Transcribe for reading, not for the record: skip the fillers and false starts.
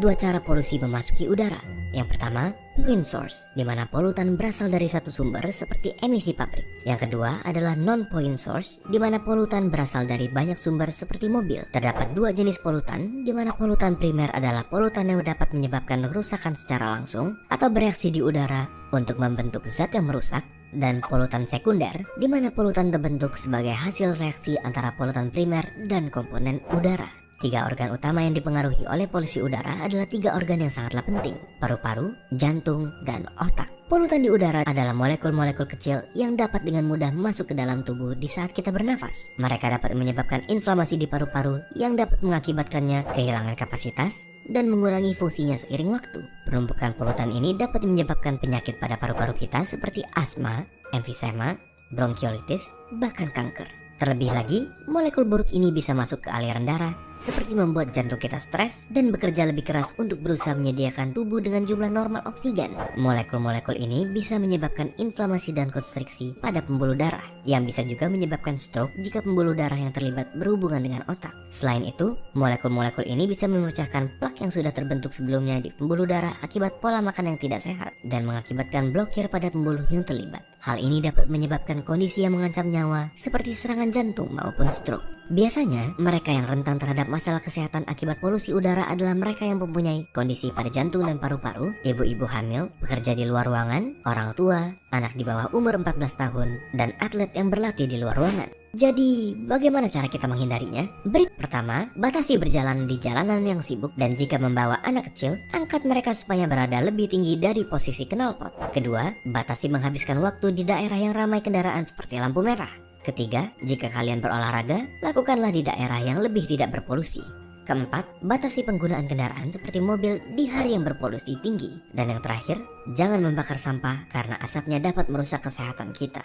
dua cara polusi memasuki udara. Yang pertama, point source, di mana polutan berasal dari satu sumber seperti emisi pabrik. Yang kedua adalah non-point source, di mana polutan berasal dari banyak sumber seperti mobil. Terdapat dua jenis polutan, di mana polutan primer adalah polutan yang dapat menyebabkan kerusakan secara langsung atau bereaksi di udara untuk membentuk zat yang merusak, dan polutan sekunder, di mana polutan terbentuk sebagai hasil reaksi antara polutan primer dan komponen udara. Tiga organ utama yang dipengaruhi oleh polusi udara adalah tiga organ yang sangatlah penting: paru-paru, jantung, dan otak. Polutan di udara adalah molekul-molekul kecil yang dapat dengan mudah masuk ke dalam tubuh di saat kita bernafas. Mereka dapat menyebabkan inflamasi di paru-paru yang dapat mengakibatkannya kehilangan kapasitas dan mengurangi fungsinya seiring waktu. Penumpukan polutan ini dapat menyebabkan penyakit pada paru-paru kita seperti asma, emfisema, bronkiolitis, bahkan kanker. Terlebih lagi, molekul buruk ini bisa masuk ke aliran darah, seperti membuat jantung kita stres dan bekerja lebih keras untuk berusaha menyediakan tubuh dengan jumlah normal oksigen. Molekul-molekul ini bisa menyebabkan inflamasi dan konstriksi pada pembuluh darah, yang bisa juga menyebabkan stroke jika pembuluh darah yang terlibat berhubungan dengan otak. Selain itu, molekul-molekul ini bisa memecahkan plak yang sudah terbentuk sebelumnya di pembuluh darah akibat pola makan yang tidak sehat, dan mengakibatkan blokir pada pembuluh yang terlibat. Hal ini dapat menyebabkan kondisi yang mengancam nyawa seperti serangan jantung maupun stroke. Biasanya, mereka yang rentan terhadap masalah kesehatan akibat polusi udara adalah mereka yang mempunyai kondisi pada jantung dan paru-paru, ibu-ibu hamil, pekerja di luar ruangan, orang tua, anak di bawah umur 14 tahun, dan atlet yang berlatih di luar ruangan. Jadi, bagaimana cara kita menghindarinya? Pertama, batasi berjalan di jalanan yang sibuk, dan jika membawa anak kecil, angkat mereka supaya berada lebih tinggi dari posisi knalpot. Kedua, batasi menghabiskan waktu di daerah yang ramai kendaraan seperti lampu merah. Ketiga, jika kalian berolahraga, lakukanlah di daerah yang lebih tidak berpolusi. Keempat, batasi penggunaan kendaraan seperti mobil di hari yang berpolusi tinggi. Dan yang terakhir, jangan membakar sampah karena asapnya dapat merusak kesehatan kita.